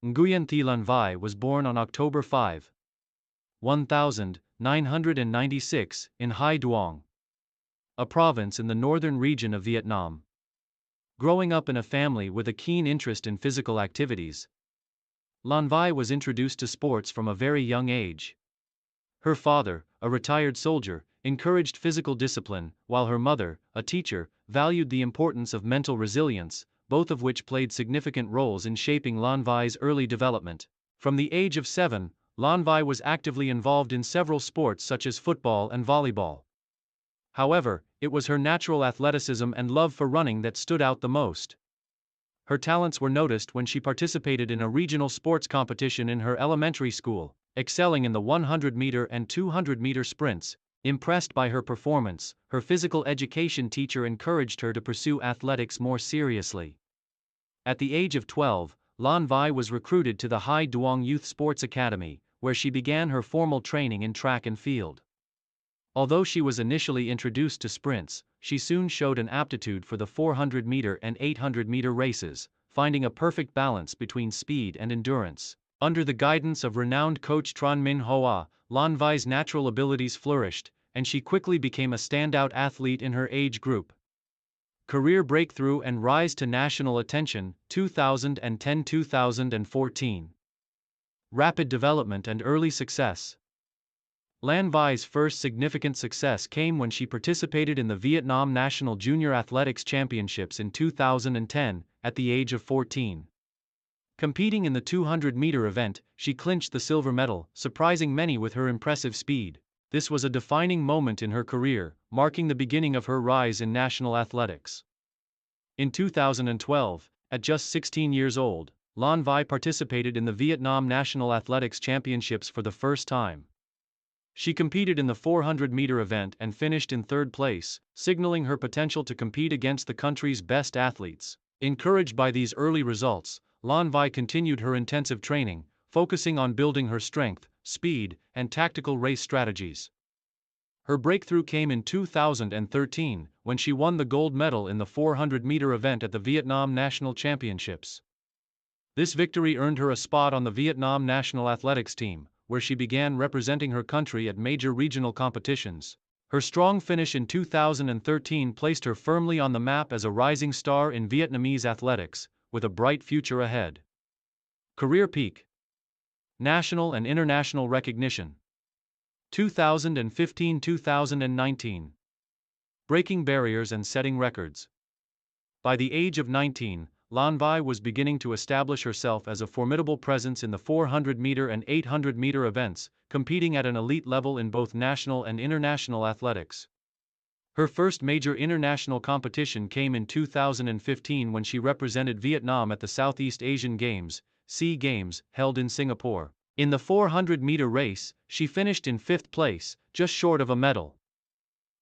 Nguyễn Thị Lan Vy was born on October 5, 1996, in Hai Duong, a province in the northern region of Vietnam. Growing up in a family with a keen interest in physical activities, Lan Vy was introduced to sports from a very young age. Her father, a retired soldier, encouraged physical discipline, while her mother, a teacher, valued the importance of mental resilience, both of which played significant roles in shaping Lan Vy's early development. From the age of 7, Lan Vy was actively involved in several sports such as football and volleyball. However, it was her natural athleticism and love for running that stood out the most. Her talents were noticed when she participated in a regional sports competition in her elementary school, excelling in the 100-meter and 200-meter sprints. Impressed by her performance, her physical education teacher encouraged her to pursue athletics more seriously. At the age of 12, Lan Vy was recruited to the Hai Duong Youth Sports Academy, where she began her formal training in track and field. Although she was initially introduced to sprints, she soon showed an aptitude for the 400-meter and 800-meter races, finding a perfect balance between speed and endurance. Under the guidance of renowned coach Tran Minh Hoa, Lan Vy's natural abilities flourished, and she quickly became a standout athlete in her age group. Career breakthrough and rise to national attention, 2010-2014. Rapid development and early success. Lan Vy's first significant success came when she participated in the Vietnam National Junior Athletics Championships in 2010, at the age of 14. Competing in the 200-meter event, she clinched the silver medal, surprising many with her impressive speed. This was a defining moment in her career, marking the beginning of her rise in national athletics. In 2012, at just 16 years old, Lan Vy participated in the Vietnam National Athletics Championships for the first time. She competed in the 400-meter event and finished in third place, signaling her potential to compete against the country's best athletes. Encouraged by these early results, Lan Vy continued her intensive training, focusing on building her strength, speed, and tactical race strategies. Her breakthrough came in 2013, when she won the gold medal in the 400-meter event at the Vietnam National Championships. This victory earned her a spot on the Vietnam national athletics team, where she began representing her country at major regional competitions. Her strong finish in 2013 placed her firmly on the map as a rising star in Vietnamese athletics, with a bright future ahead. Career peak. National and international recognition. 2015-2019. Breaking barriers and setting records. By the age of 19, Lan Vy was beginning to establish herself as a formidable presence in the 400-meter and 800-meter events, competing at an elite level in both national and international athletics. Her first major international competition came in 2015 when she represented Vietnam at the Southeast Asian Games, SEA Games, held in Singapore. In the 400-meter race, she finished in 5th place, just short of a medal.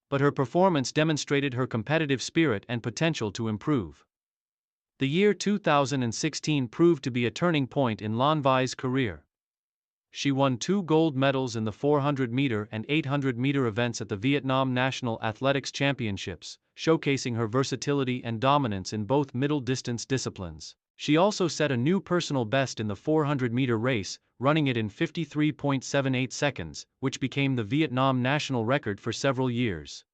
But her performance demonstrated her competitive spirit and potential to improve. The year 2016 proved to be a turning point in Lan Vy's career. She won 2 gold medals in the 400-meter and 800-meter events at the Vietnam National Athletics Championships, showcasing her versatility and dominance in both middle-distance disciplines. She also set a new personal best in the 400-meter race, running it in 53.78 seconds, which became the Vietnam national record for several years.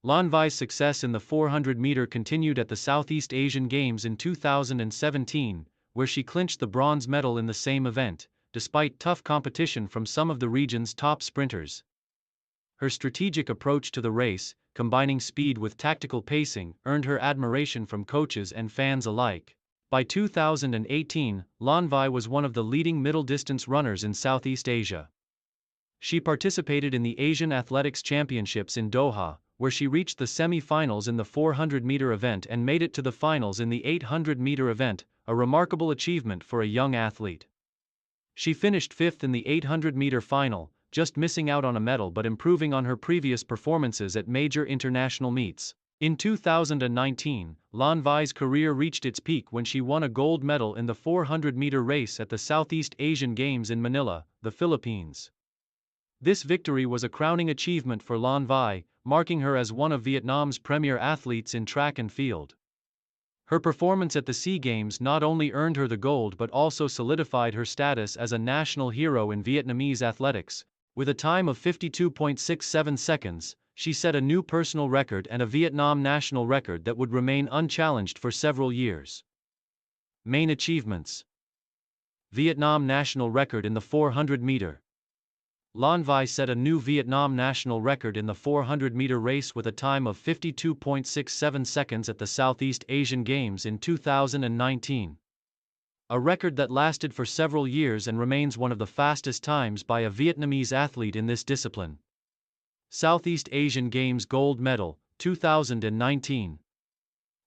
Lan Vy's success in the 400-meter continued at the Southeast Asian Games in 2017, where she clinched the bronze medal in the same event, despite tough competition from some of the region's top sprinters. Her strategic approach to the race, combining speed with tactical pacing, earned her admiration from coaches and fans alike. By 2018, Lan Vy was one of the leading middle-distance runners in Southeast Asia. She participated in the Asian Athletics Championships in Doha, where she reached the semi-finals in the 400-meter event and made it to the finals in the 800-meter event, a remarkable achievement for a young athlete. She finished 5th in the 800-meter final, just missing out on a medal but improving on her previous performances at major international meets. In 2019, Lan Vy's career reached its peak when she won a gold medal in the 400-meter race at the Southeast Asian Games in Manila, the Philippines. This victory was a crowning achievement for Lan Vy, marking her as one of Vietnam's premier athletes in track and field. Her performance at the SEA Games not only earned her the gold but also solidified her status as a national hero in Vietnamese athletics. With a time of 52.67 seconds, she set a new personal record and a Vietnam national record that would remain unchallenged for several years. Main achievements: Vietnam national record in the 400-meter. Lan Vy set a new Vietnam national record in the 400-meter race with a time of 52.67 seconds at the Southeast Asian Games in 2019. A record that lasted for several years and remains one of the fastest times by a Vietnamese athlete in this discipline. Southeast Asian Games gold medal, 2019.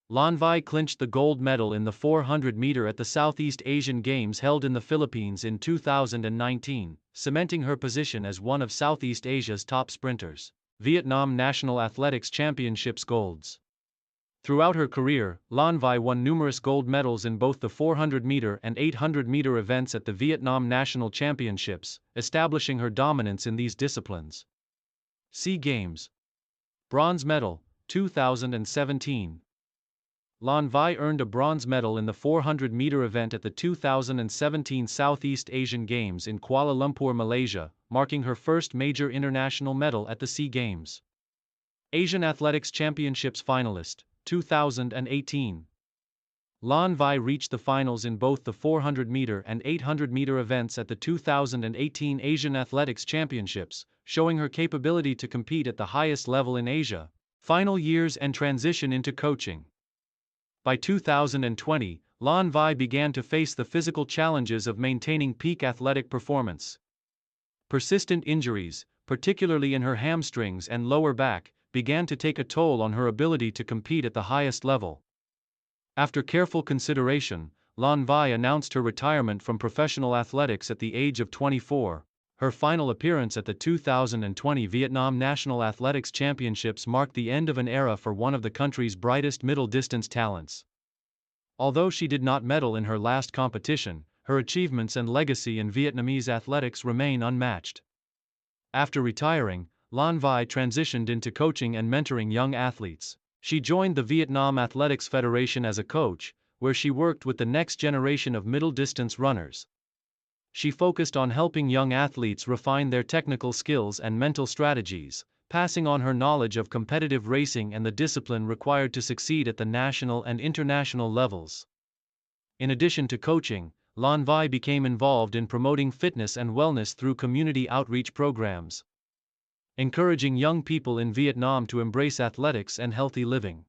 Lan Vy clinched the gold medal in the 400-meter at the Southeast Asian Games held in the Philippines in 2019, cementing her position as one of Southeast Asia's top sprinters. Vietnam National Athletics Championships golds. Throughout her career, Lan Vy won numerous gold medals in both the 400-meter and 800-meter events at the Vietnam National Championships, establishing her dominance in these disciplines. SEA Games. Bronze medal, 2017. Lan Vy earned a bronze medal in the 400-meter event at the 2017 Southeast Asian Games in Kuala Lumpur, Malaysia, marking her first major international medal at the SEA Games. Asian Athletics Championships finalist, 2018. Lan Vy reached the finals in both the 400-meter and 800-meter events at the 2018 Asian Athletics Championships, showing her capability to compete at the highest level in Asia. Final years and transition into coaching. By 2020, Lan Vy began to face the physical challenges of maintaining peak athletic performance. Persistent injuries, particularly in her hamstrings and lower back, began to take a toll on her ability to compete at the highest level. After careful consideration, Lan Vy announced her retirement from professional athletics at the age of 24. Her final appearance at the 2020 Vietnam National Athletics Championships marked the end of an era for one of the country's brightest middle-distance talents. Although she did not medal in her last competition, her achievements and legacy in Vietnamese athletics remain unmatched. After retiring, Lan Vy transitioned into coaching and mentoring young athletes. She joined the Vietnam Athletics Federation as a coach, where she worked with the next generation of middle-distance runners. She focused on helping young athletes refine their technical skills and mental strategies, passing on her knowledge of competitive racing and the discipline required to succeed at the national and international levels. In addition to coaching, Lan Vy became involved in promoting fitness and wellness through community outreach programs, encouraging young people in Vietnam to embrace athletics and healthy living.